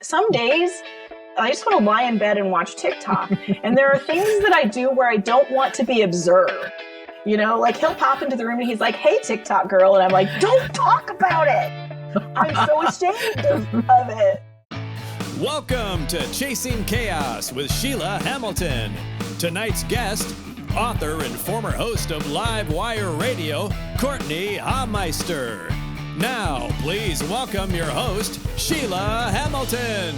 some days I just want to lie in bed and watch TikTok. And there are things that I do where I don't want to be observed. You know, like he'll pop into the room and he's like, "Hey, TikTok girl." And I'm like, "Don't talk about it. I'm so ashamed of it." Welcome to Chasing Chaos with Sheila Hamilton. Tonight's guest, author and former host of LiveWire Radio, Courtenay Hameister. Now, please welcome your host, Sheila Hamilton.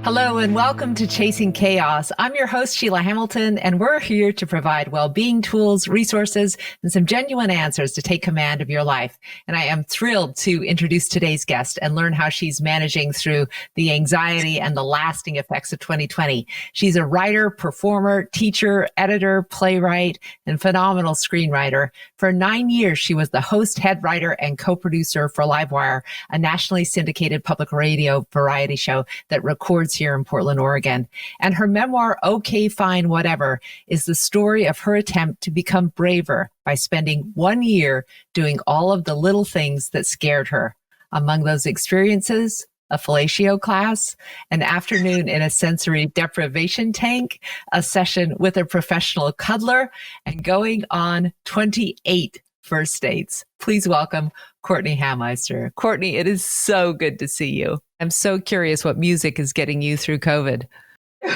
Hello and welcome to Chasing Chaos. I'm your host, Sheila Hamilton, and we're here to provide well-being tools, resources, and some genuine answers to take command of your life. And I am thrilled to introduce today's guest and learn how she's managing through the anxiety and the lasting effects of 2020. She's a writer, performer, teacher, editor, playwright, and phenomenal screenwriter. For 9 years, she was the host, head writer, and co-producer for LiveWire, a nationally syndicated public radio variety show that records here in Portland, Oregon. And her memoir, Okay, Fine, Whatever, is the story of her attempt to become braver by spending 1 year doing all of the little things that scared her. Among those experiences, a fellatio class, an afternoon in a sensory deprivation tank, a session with a professional cuddler, and going on 28 first dates. Please welcome Courtenay Hameister. Courtenay, it is so good to see you. I'm so curious what music is getting you through COVID.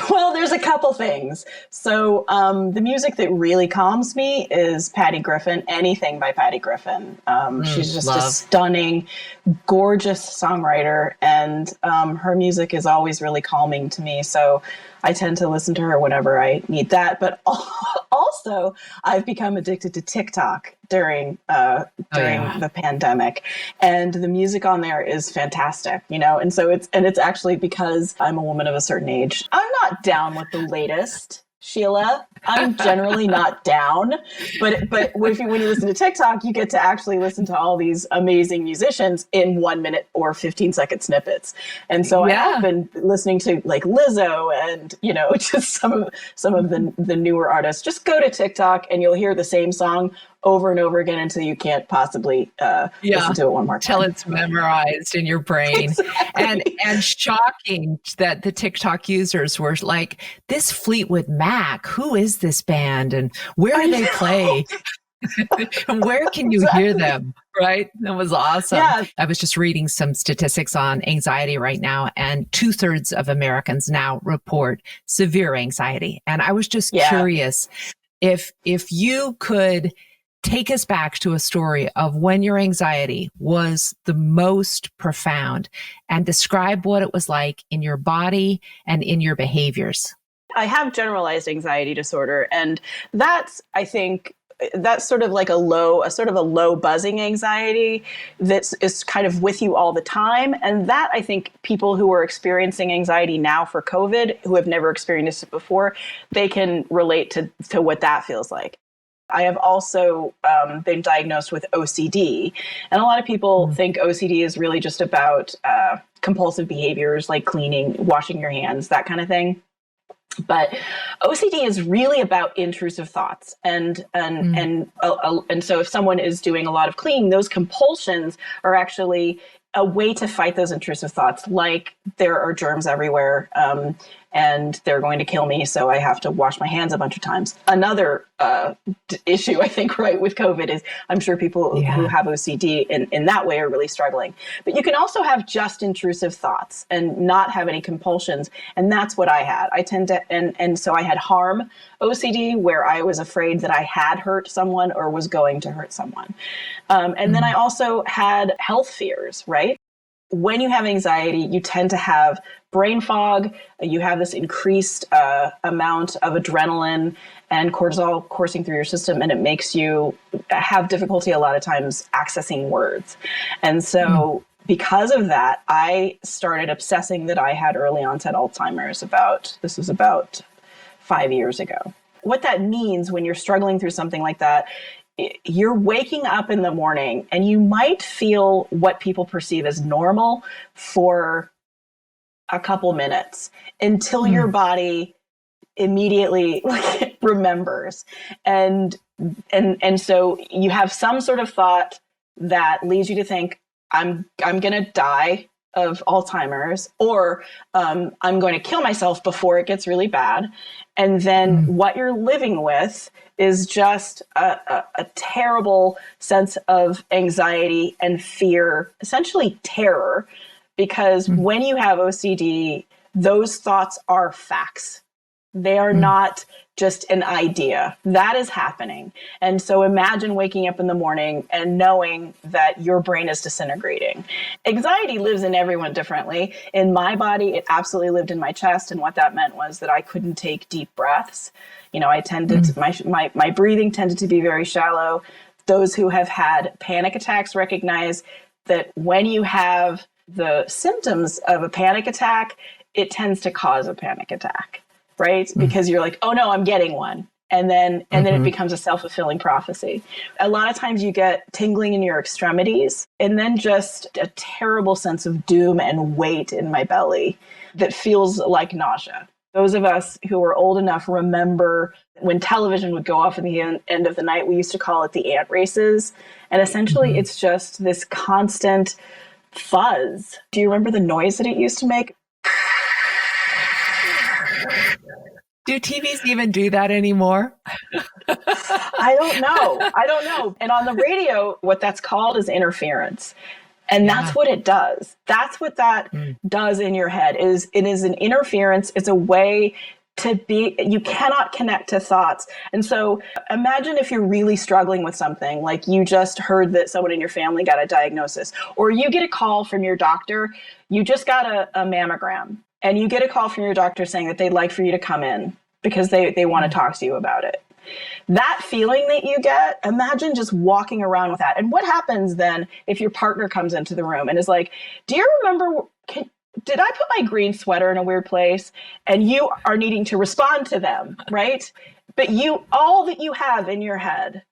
Well, there's a couple things. So the music that really calms me is Patty Griffin, anything by Patty Griffin. She's just a stunning, gorgeous songwriter, and her music is always really calming to me. So I tend to listen to her whenever I need that. But also, I've become addicted to TikTok during the pandemic, and the music on there is fantastic, you know. And so it's actually because I'm a woman of a certain age. I'm not down with the latest, Sheila. I'm generally not down, but when you listen to TikTok, you get to actually listen to all these amazing musicians in 1 minute or 15-second snippets. And so I have been listening to like Lizzo and, you know, just some of the newer artists. Just go to TikTok and you'll hear the same song over and over again until you can't possibly listen to it one more time. Till it's memorized in your brain. Exactly. And shocking that the TikTok users were like, this Fleetwood Mac, who is this band and where do they play? And where can you hear them? Right? That was awesome. Yeah. I was just reading some statistics on anxiety right now, and 2/3 of Americans now report severe anxiety. And I was just curious if you could take us back to a story of when your anxiety was the most profound and describe what it was like in your body and in your behaviors. I have generalized anxiety disorder, and that's sort of like a low buzzing anxiety that is kind of with you all the time. And that, I think, people who are experiencing anxiety now for COVID, who have never experienced it before, they can relate to what that feels like. I have also been diagnosed with OCD, and a lot of people think OCD is really just about compulsive behaviors like cleaning, washing your hands, that kind of thing. But OCD is really about intrusive thoughts, and so if someone is doing a lot of cleaning, those compulsions are actually a way to fight those intrusive thoughts, like there are germs everywhere, and they're going to kill me, so I have to wash my hands a bunch of times. Another issue, I think, right, with COVID is I'm sure people who have OCD in that way are really struggling. But you can also have just intrusive thoughts and not have any compulsions, and that's what I had. I tend to, and so I had harm OCD, where I was afraid that I had hurt someone or was going to hurt someone. And then I also had health fears, right? When you have anxiety, you tend to have brain fog. You have this increased amount of adrenaline and cortisol coursing through your system, and it makes you have difficulty a lot of times accessing words. And so because of that, I started obsessing that I had early onset Alzheimer's this was about 5 years ago. What that means when you're struggling through something like that, you're waking up in the morning and you might feel what people perceive as normal for a couple minutes until your body immediately remembers. And so you have some sort of thought that leads you to think, I'm going to die of Alzheimer's, or I'm going to kill myself before it gets really bad. And then what you're living with is just a terrible sense of anxiety and fear, essentially terror, because when you have OCD, those thoughts are facts. They are not just an idea. That is happening. And so imagine waking up in the morning and knowing that your brain is disintegrating. Anxiety lives in everyone differently. In my body, it absolutely lived in my chest. And what that meant was that I couldn't take deep breaths. You know, I tended to, my breathing tended to be very shallow. Those who have had panic attacks recognize that when you have the symptoms of a panic attack, it tends to cause a panic attack. Right? Because you're like, oh no, I'm getting one. And then it becomes a self-fulfilling prophecy. A lot of times you get tingling in your extremities and then just a terrible sense of doom and weight in my belly that feels like nausea. Those of us who are old enough remember when television would go off in the end of the night, we used to call it the ant races. And essentially it's just this constant fuzz. Do you remember the noise that it used to make? Do TVs even do that anymore? I don't know. And on the radio, what that's called is interference. And that's what it does. That's what that does in your head. It is an interference. It's a way to be, you cannot connect to thoughts. And so imagine if you're really struggling with something, like you just heard that someone in your family got a diagnosis, or you get a call from your doctor, you just got a mammogram. And you get a call from your doctor saying that they'd like for you to come in because they want to talk to you about it. That feeling that you get, imagine just walking around with that. And what happens then if your partner comes into the room and is like, do you remember, did I put my green sweater in a weird place? And you are needing to respond to them, right? But all that you have in your head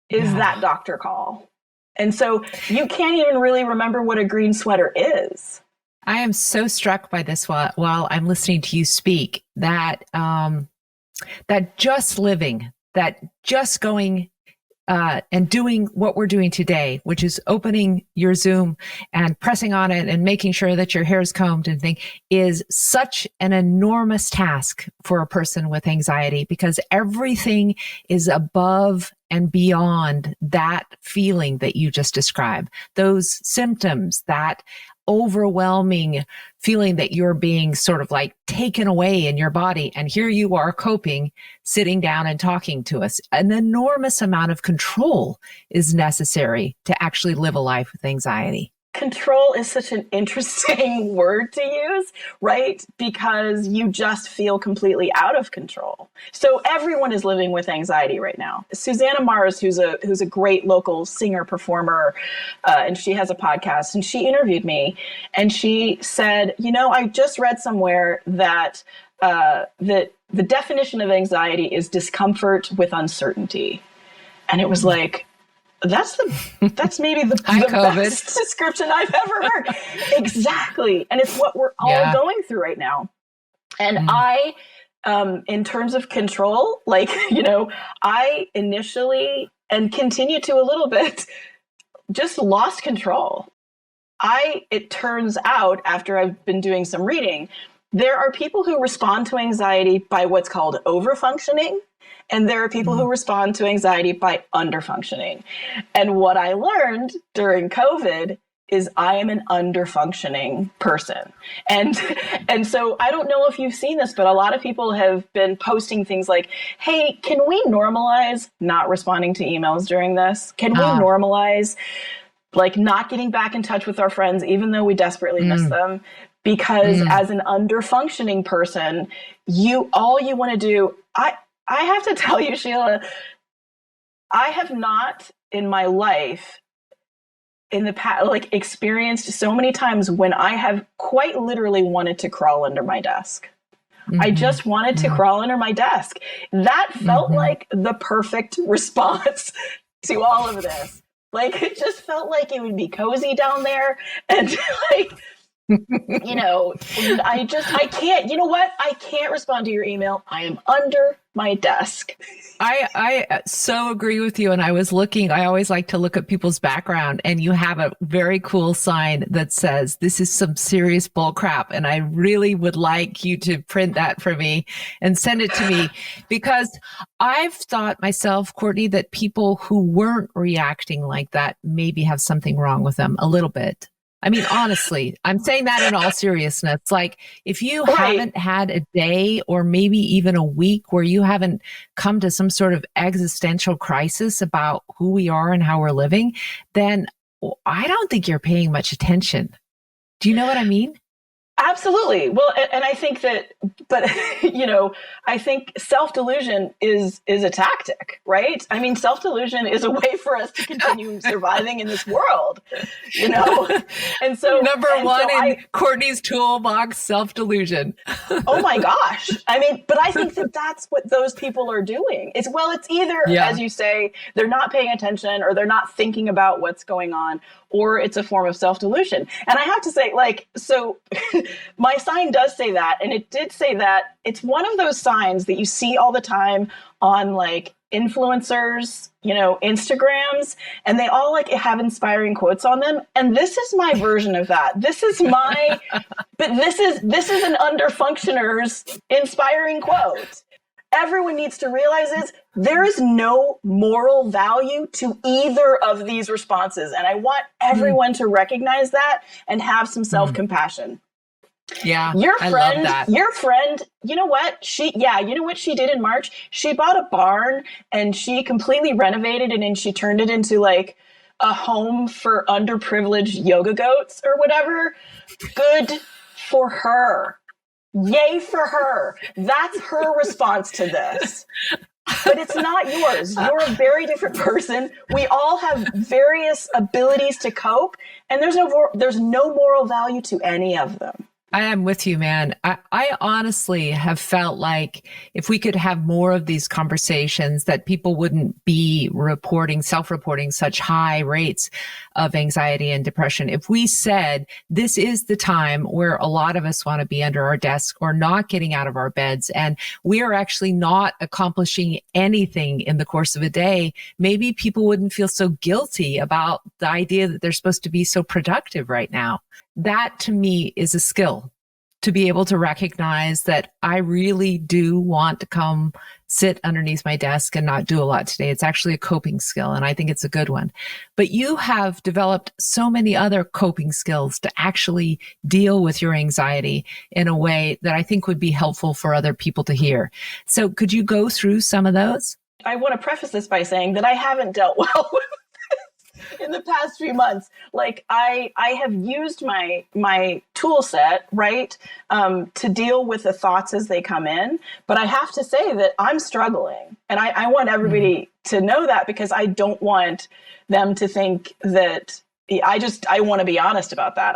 is that doctor call. And so you can't even really remember what a green sweater is. I am so struck by this while I'm listening to you speak, that that just living, that just going and doing what we're doing today, which is opening your Zoom and pressing on it and making sure that your hair is combed and thing, is such an enormous task for a person with anxiety, because everything is above and beyond that feeling that you just described, those symptoms, that overwhelming feeling that you're being sort of like taken away in your body. And here you are coping, sitting down and talking to us. An enormous amount of control is necessary to actually live a life with anxiety. Control is such an interesting word to use, right? Because you just feel completely out of control. So everyone is living with anxiety right now. Susanna Mars, who's a great local singer performer, and she has a podcast, and she interviewed me, and she said, I just read somewhere that that the definition of anxiety is discomfort with uncertainty, and it was like, that's maybe the best description I've ever heard. Exactly. And it's what we're all going through right now. And I, in terms of control, I initially, and continue to a little bit, just lost control. It turns out, after I've been doing some reading, there are people who respond to anxiety by what's called overfunctioning. And there are people who respond to anxiety by underfunctioning. And what I learned during COVID is I am an underfunctioning person. And so I don't know if you've seen this, but a lot of people have been posting things like, hey, can we normalize not responding to emails during this? Can we normalize not getting back in touch with our friends, even though we desperately miss them? Because as an underfunctioning person, all you want to do, I have to tell you, Sheila, I have not in my life in the past, experienced so many times when I have quite literally wanted to crawl under my desk. I just wanted to crawl under my desk. That felt like the perfect response to all of this. It just felt like it would be cozy down there. And I can't, you know what? I can't respond to your email. I am under my desk. I so agree with you. And I always like to look at people's background, and you have a very cool sign that says, this is some serious bull crap. And I really would like you to print that for me and send it to me, because I've thought myself, Courtney, that people who weren't reacting like that maybe have something wrong with them a little bit. I mean, honestly, I'm saying that in all seriousness. Like, if you haven't had a day or maybe even a week where you haven't come to some sort of existential crisis about who we are and how we're living, then I don't think you're paying much attention. Do you know what I mean? Absolutely. Well, and I think that, but I think self-delusion is a tactic, right? I mean, self-delusion is a way for us to continue surviving in this world, And so number one in Courtney's toolbox, self-delusion. Oh my gosh. I mean, but I think that that's what those people are doing. It's either, as you say, they're not paying attention, or they're not thinking about what's going on, or it's a form of self-delusion. And I have to say, so my sign does say that. And it did say that. It's one of those signs that you see all the time on influencers, Instagrams, and they all have inspiring quotes on them. And this is my version of that. This is an under-functioner's inspiring quote. Everyone needs to realize there is no moral value to either of these responses. And I want everyone to recognize that and have some self-compassion. Yeah. Your friend, you know what she did in March? She bought a barn and she completely renovated it, and she turned it into a home for underprivileged yoga goats or whatever. Good for her. Yay for her. That's her response to this. But it's not yours. You're a very different person. We all have various abilities to cope, and there's no moral value to any of them. I am with you, man. I honestly have felt like if we could have more of these conversations, that people wouldn't be self-reporting such high rates of anxiety and depression. If we said, this is the time where a lot of us want to be under our desk or not getting out of our beds, and we are actually not accomplishing anything in the course of a day, maybe people wouldn't feel so guilty about the idea that they're supposed to be so productive right now. That to me is a skill, to be able to recognize that I really do want to come sit underneath my desk and not do a lot today. It's actually a coping skill, and I think it's a good one. But you have developed so many other coping skills to actually deal with your anxiety in a way that I think would be helpful for other people to hear. So could you go through some of those? I want to preface this by saying that I haven't dealt well with in the past few months. I have used my tool set, right, to deal with the thoughts as they come in. But I have to say that I'm struggling. And I want everybody to know that, because I don't want them to think that I want to be honest about that.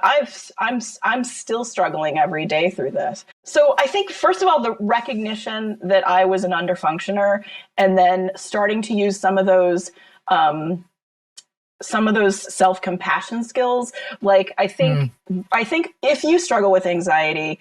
I'm still struggling every day through this. So I think, first of all, the recognition that I was an underfunctioner, and then starting to use some of those self-compassion skills. I think if you struggle with anxiety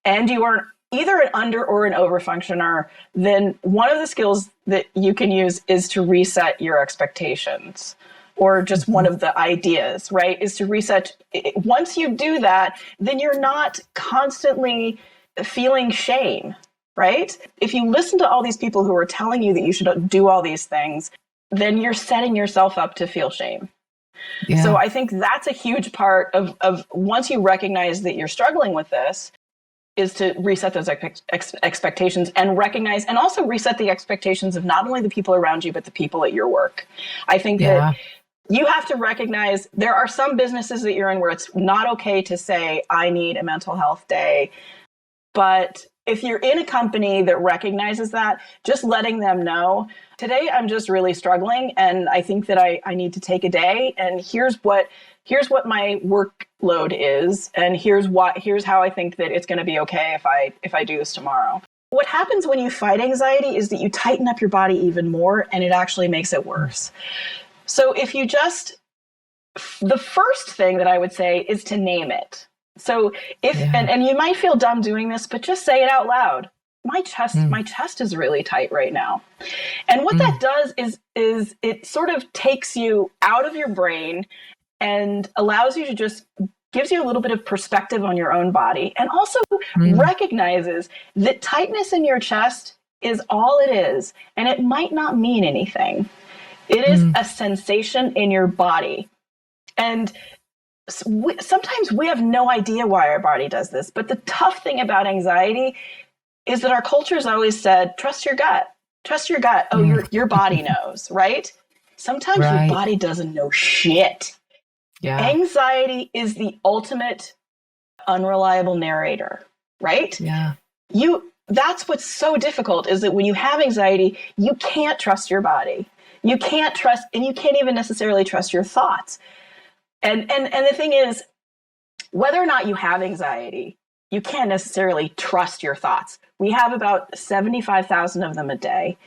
and you are either an under or an over functioner, then one of the skills that you can use is to reset your expectations, or just one of the ideas, right, is to reset. Once you do that, then you're not constantly feeling shame, right? If you listen to all these people who are telling you that you should do all these things, then you're setting yourself up to feel shame. Yeah. So I think that's a huge part of once you recognize that you're struggling with this, is to reset those expectations and recognize, and also reset the expectations of not only the people around you, but the people at your work. I think that you have to recognize there are some businesses that you're in where it's not okay to say, I need a mental health day. But if you're in a company that recognizes that, just letting them know, today I'm just really struggling, and I think that I need to take a day, and here's what my workload is, and here's how I think that it's going to be okay if I do this tomorrow. What happens when you fight anxiety is that you tighten up your body even more, and it actually makes it worse. So the first thing that I would say is to name it. So and you might feel dumb doing this, but just say it out loud. My chest is really tight right now. And what that does is it sort of takes you out of your brain and allows you to just gives you a little bit of perspective on your own body, and also recognizes that tightness in your chest is all it is, and it might not mean anything. It is a sensation in your body. And sometimes we have no idea why our body does this. But the tough thing about anxiety is that our culture's always said, trust your gut. Trust your gut. Oh, your body knows, right? Sometimes your body doesn't know shit. Yeah. Anxiety is the ultimate unreliable narrator, right? Yeah. That's what's so difficult, is that when you have anxiety, you can't trust your body. You can't trust, and you can't even necessarily trust your thoughts. And the thing is, whether or not you have anxiety, you can't necessarily trust your thoughts. We have about 75,000 of them a day.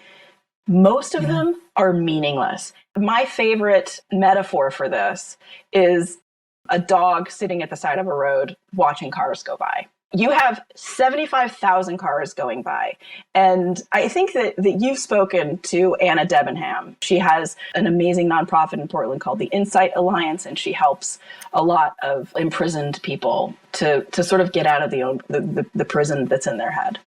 Most of them are meaningless. My favorite metaphor for this is a dog sitting at the side of a road watching cars go by. You have 75,000 cars going by. And I think that you've spoken to Anna Debenham. She has an amazing nonprofit in Portland called the Insight Alliance, and she helps a lot of imprisoned people to sort of get out of the prison that's in their head.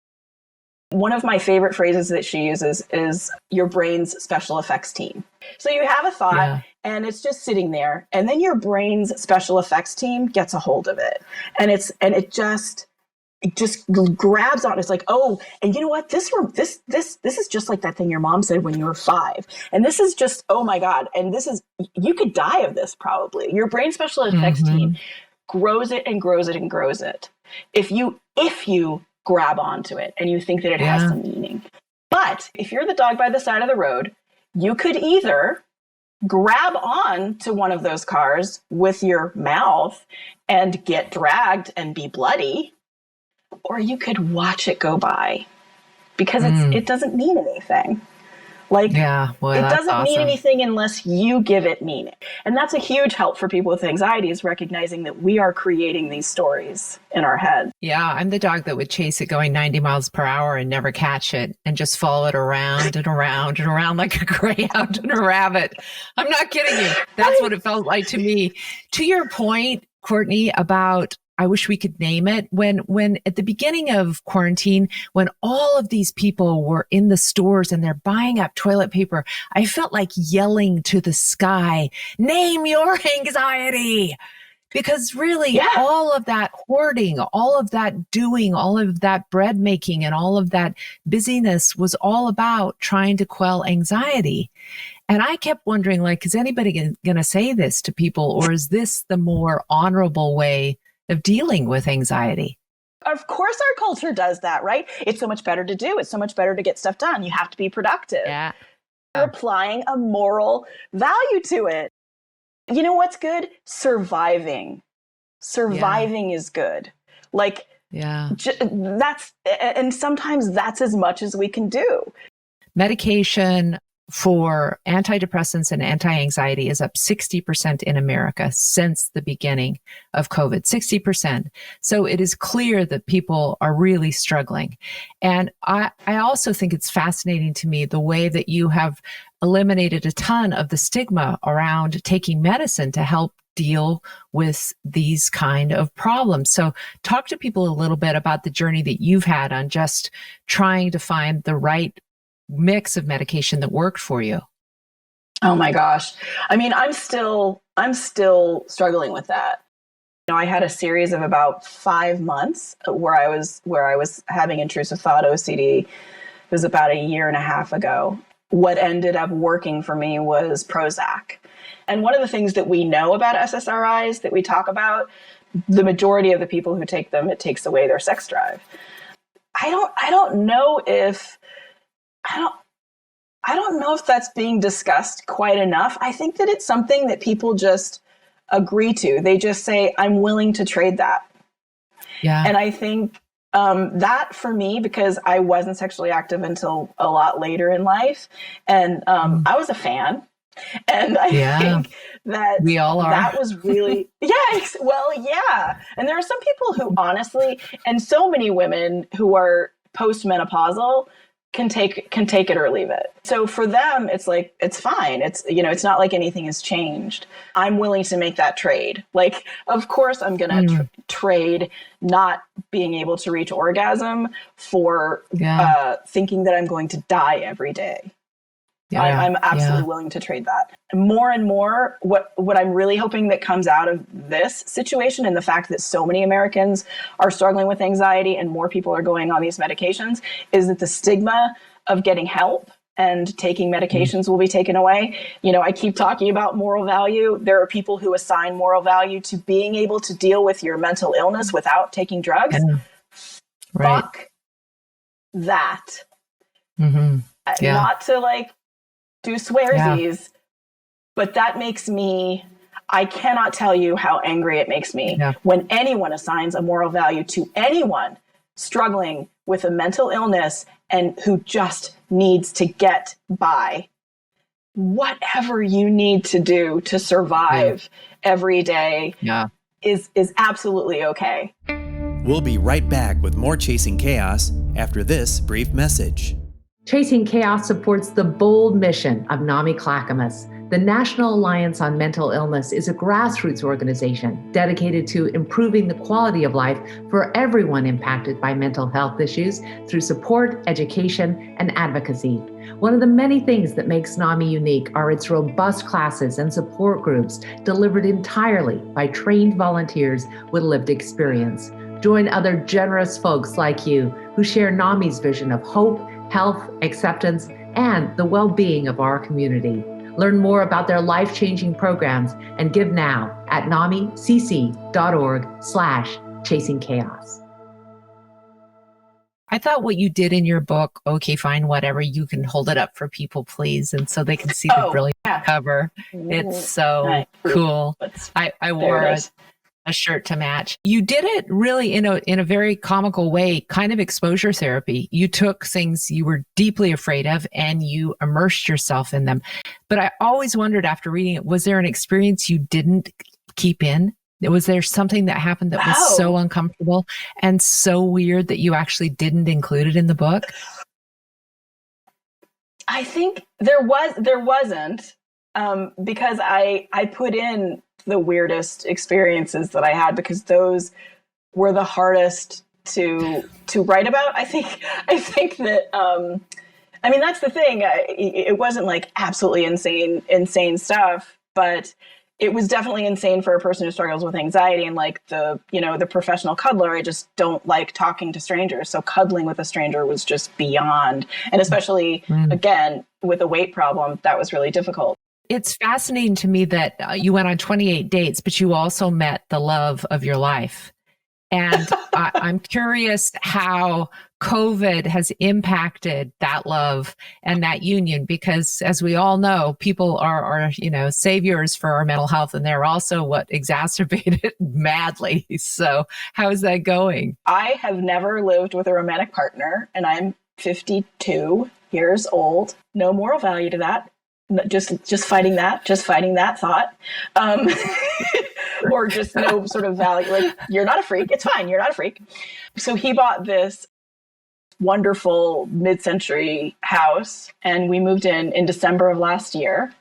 One of my favorite phrases that she uses is your brain's special effects team. So you have a thought and it's just sitting there, and then your brain's special effects team gets a hold of it. And it just grabs on. It's like, oh, and you know what? This is just like that thing your mom said when you were 5. And this is just, oh my God. And you could die of this probably. Your brain special effects team grows it and grows it and grows it. If you grab onto it and you think that it has some meaning. But if you're the dog by the side of the road, you could either grab on to one of those cars with your mouth and get dragged and be bloody, or you could watch it go by, because it doesn't mean anything. Like, it doesn't mean anything unless you give it meaning. And that's a huge help for people with anxiety, is recognizing that we are creating these stories in our head. Yeah, I'm the dog that would chase it going 90 miles per hour and never catch it, and just follow it around and around and around like a greyhound and a rabbit. I'm not kidding you. That's what it felt like to me. To your point, Courtenay, about I wish we could name it. When at the beginning of quarantine, when all of these people were in the stores and they're buying up toilet paper, I felt like yelling to the sky, name your anxiety. Because really, all of that hoarding, all of that doing, all of that bread making, and all of that busyness was all about trying to quell anxiety. And I kept wondering, like, is anybody going to say this to people, or is this the more honorable way of dealing with anxiety? Of course our culture does that, right? It's so much better to do. It's so much better to get stuff done. You have to be productive. Yeah. You're applying a moral value to it. You know what's good? Surviving is good. Like, and sometimes that's as much as we can do. Medication for antidepressants and anti-anxiety is up 60% in America since the beginning of COVID, 60%. So it is clear that people are really struggling. And I also think it's fascinating to me the way that you have eliminated a ton of the stigma around taking medicine to help deal with these kind of problems. So talk to people a little bit about the journey that you've had on just trying to find the right mix of medication that worked for you. Oh my gosh. I mean, I'm still struggling with that. You know, I had a series of about 5 months where I was having intrusive thought OCD. It was about a year and a half ago. What ended up working for me was Prozac. And one of the things that we know about SSRIs that we talk about, the majority of the people who take them, it takes away their sex drive. I don't know if that's being discussed quite enough. I think that it's something that people just agree to. They just say, I'm willing to trade that. Yeah. And I think that for me, because I wasn't sexually active until a lot later in life, and I was a fan. And I Yeah. think that We all are. that was really, yeah. And there are some people who honestly, and so many women who are postmenopausal can take it or leave it. So for them, it's like, it's fine. It's, it's not like anything has changed. I'm willing to make that trade. Like, of course, I'm going to trade not being able to reach orgasm for thinking that I'm going to die every day. Yeah, I'm absolutely willing to trade that. More and more, what I'm really hoping that comes out of this situation, and the fact that so many Americans are struggling with anxiety and more people are going on these medications, is that the stigma of getting help and taking medications will be taken away. I keep talking about moral value. There are people who assign moral value to being able to deal with your mental illness without taking drugs. Fuck that. Not to do swearsies, but that makes me, I cannot tell you how angry it makes me when anyone assigns a moral value to anyone struggling with a mental illness and who just needs to get by. Whatever you need to do to survive every day is absolutely okay. We'll be right back with more Chasing Chaos after this brief message. Chasing Chaos supports the bold mission of NAMI Clackamas. The National Alliance on Mental Illness is a grassroots organization dedicated to improving the quality of life for everyone impacted by mental health issues through support, education, and advocacy. One of the many things that makes NAMI unique are its robust classes and support groups delivered entirely by trained volunteers with lived experience. Join other generous folks like you who share NAMI's vision of hope, health, acceptance, and the well-being of our community. Learn more about their life-changing programs and give now at namicc.org/chasingchaos. I thought what you did in your book, okay, fine, whatever, you can hold it up for people, please, and so they can see the brilliant cover. It's so cool. I wore a shirt to match. You did it really in a very comical way, kind of exposure therapy. You took things you were deeply afraid of and you immersed yourself in them. But I always wondered after reading it, was there an experience you didn't keep in? Was there something that happened that was so uncomfortable and so weird that you actually didn't include it in the book? I think there wasn't, because I put in the weirdest experiences that I had, because those were the hardest to write about. I think that, that's the thing. It wasn't like absolutely insane stuff, but it was definitely insane for a person who struggles with anxiety. And the professional cuddler, I just don't like talking to strangers. So cuddling with a stranger was just beyond. And especially, again, with a weight problem, that was really difficult. It's fascinating to me that you went on 28 dates, but you also met the love of your life. And I'm curious how COVID has impacted that love and that union, because as we all know, people are saviors for our mental health, and they're also what exacerbate it madly. So how is that going? I have never lived with a romantic partner, and I'm 52 years old. No moral value to that. Just fighting that thought, or just no sort of value. Like, you're not a freak. It's fine. You're not a freak. So he bought this wonderful mid-century house, and we moved in December of last year.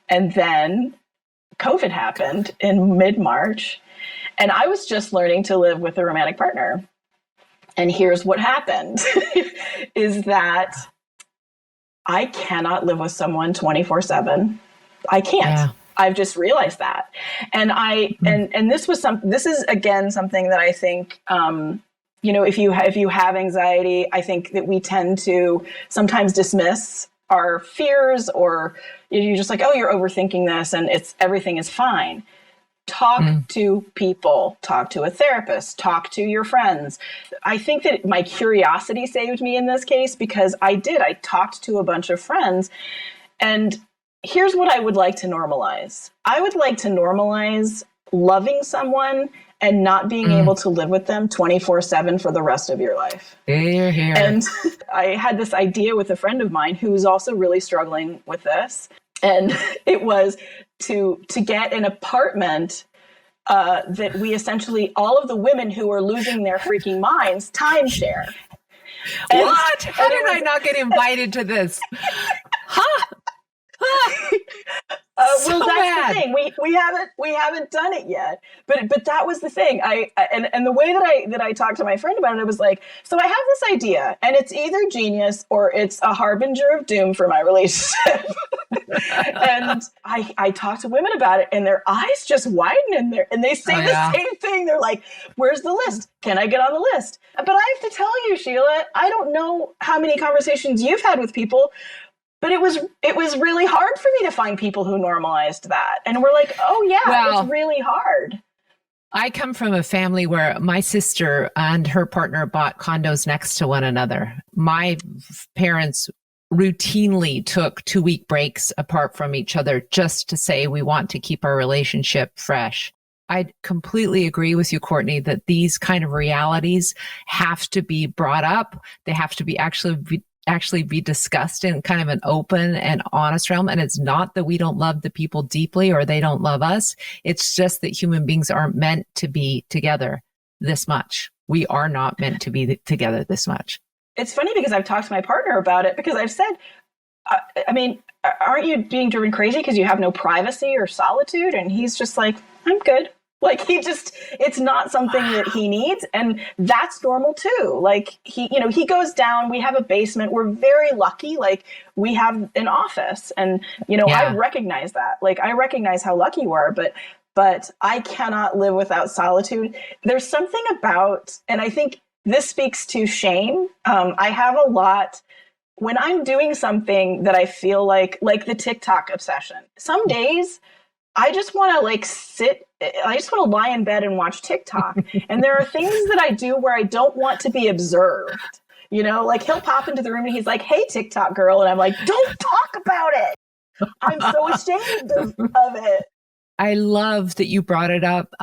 And then COVID happened in mid-March, and I was just learning to live with a romantic partner. And here's what happened is that I cannot live with someone 24/7. I can't. Yeah. I've just realized that. And and this is again something that I think, if you have anxiety, I think that we tend to sometimes dismiss our fears, or you're just like, oh, you're overthinking this and everything is fine. Talk to people, talk to a therapist, talk to your friends. I think that my curiosity saved me in this case, because I talked to a bunch of friends, and here's what I would like to normalize. I would like to normalize loving someone and not being able to live with them 24/7 for the rest of your life. Here. And I had this idea with a friend of mine who was also really struggling with this. And it was to get an apartment that we essentially, all of the women who were losing their freaking minds, timeshare. What? How did I not get invited to this? Huh? Well, that's the thing. We haven't done it yet. But that was the thing. And the way that I talked to my friend about it, I was like, so I have this idea, and it's either genius or it's a harbinger of doom for my relationship. And I talk to women about it, and their eyes just widen and they say the same thing. They're like, where's the list? Can I get on the list? But I have to tell you, Sheila, I don't know how many conversations you've had with people, but it was really hard for me to find people who normalized that. And we're like, oh yeah, it's really hard. I come from a family where my sister and her partner bought condos next to one another. My parents routinely took 2-week breaks apart from each other just to say we want to keep our relationship fresh. I completely agree with you, Courtenay, that these kind of realities have to be brought up. They have to be actually be discussed in kind of an open and honest realm. And it's not that we don't love the people deeply or they don't love us. It's just that human beings aren't meant to be together this much. We are not meant to be together this much. It's funny because I've talked to my partner about it, because I've said, I mean, aren't you being driven crazy because you have no privacy or solitude? And he's just like, I'm good. Like it's not something that he needs. And that's normal too. Like he goes down, we have a basement. We're very lucky. Like we have an office, and, I recognize that. Like I recognize how lucky you are, but I cannot live without solitude. There's something about, and I think this speaks to shame. I have a lot when I'm doing something that I feel like the TikTok obsession. Some days I just want to lie in bed and watch TikTok. And there are things that I do where I don't want to be observed. Like he'll pop into the room and he's like, hey, TikTok girl. And I'm like, don't talk about it. I'm so ashamed of it. I love that you brought it up,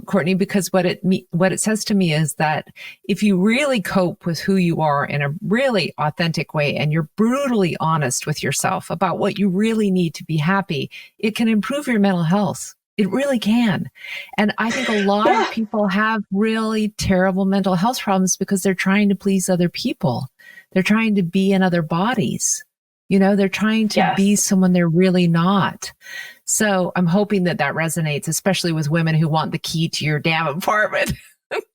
Courtenay, because what it says to me is that if you really cope with who you are in a really authentic way, and you're brutally honest with yourself about what you really need to be happy, it can improve your mental health. It really can. And I think a lot of people have really terrible mental health problems because they're trying to please other people. They're trying to be in other bodies. They're trying to be someone they're really not. So I'm hoping that resonates, especially with women who want the key to your damn apartment.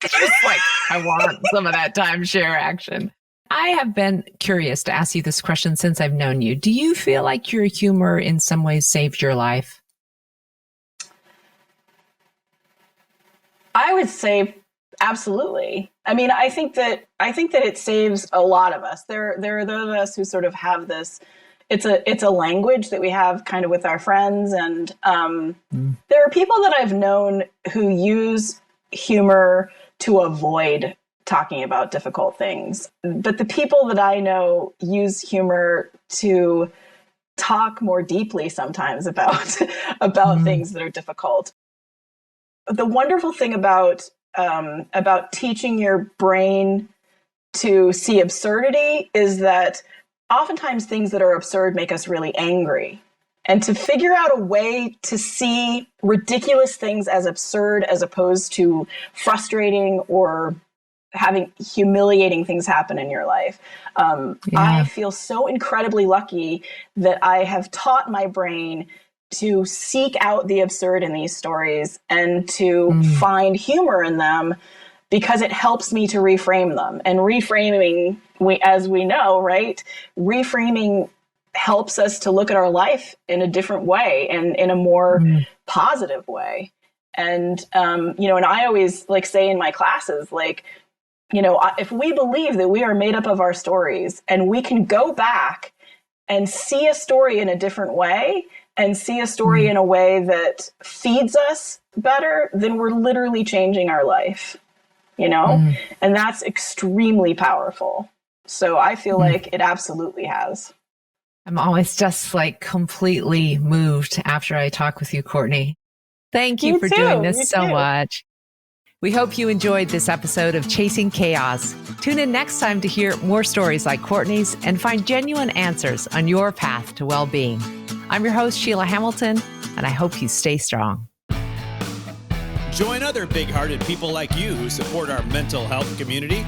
Just like, I want some of that timeshare action. I have been curious to ask you this question since I've known you. Do you feel like your humor in some ways saved your life? I would say absolutely. I mean, I think that it saves a lot of us. There are those of us who sort of have this. It's a language that we have kind of with our friends, and there are people that I've known who use humor to avoid talking about difficult things. But the people that I know use humor to talk more deeply sometimes about things that are difficult. The wonderful thing about teaching your brain to see absurdity is that oftentimes things that are absurd make us really angry. And to figure out a way to see ridiculous things as absurd as opposed to frustrating or having humiliating things happen in your life. I feel so incredibly lucky that I have taught my brain to seek out the absurd in these stories and to find humor in them, because it helps me to reframe them. And reframing, as we know, right? Reframing helps us to look at our life in a different way and in a more positive way. And, and I always say in my classes, if we believe that we are made up of our stories and we can go back and see a story in a different way and see a story in a way that feeds us better, then we're literally changing our life, and that's extremely powerful. So I feel like it absolutely has. I'm always just completely moved after I talk with you, Courtenay. Thank you for doing this so much. We hope you enjoyed this episode of Chasing Chaos. Tune in next time to hear more stories like Courtenay's and find genuine answers on your path to well-being. I'm your host, Sheila Hamilton, and I hope you stay strong. Join other big-hearted people like you who support our mental health community.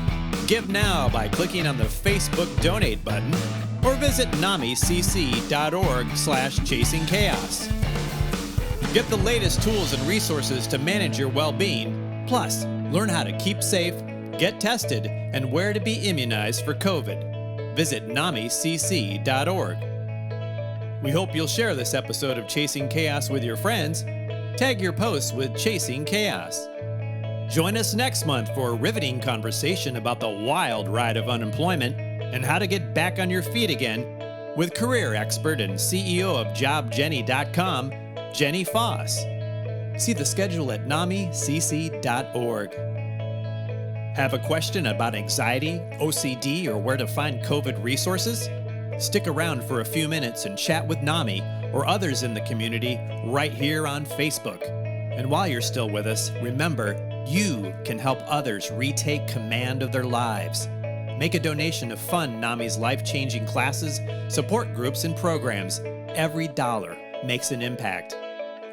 Give now by clicking on the Facebook donate button or visit namicc.org/chasingchaos. Get the latest tools and resources to manage your well-being. Plus, learn how to keep safe, get tested, and where to be immunized for COVID. Visit namicc.org. We hope you'll share this episode of Chasing Chaos with your friends. Tag your posts with Chasing Chaos. Join us next month for a riveting conversation about the wild ride of unemployment and how to get back on your feet again with career expert and CEO of JobJenny.com, Jenny Foss. See the schedule at namicc.org. Have a question about anxiety, OCD, or where to find COVID resources? Stick around for a few minutes and chat with Nami or others in the community right here on Facebook. And while you're still with us, remember, you can help others retake command of their lives. Make a donation to fund NAMI's life-changing classes, support groups, and programs. Every dollar makes an impact.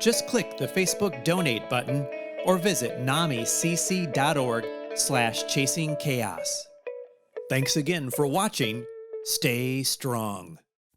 Just click the Facebook donate button or visit namicc.org/chasingchaos. Thanks again for watching. Stay strong.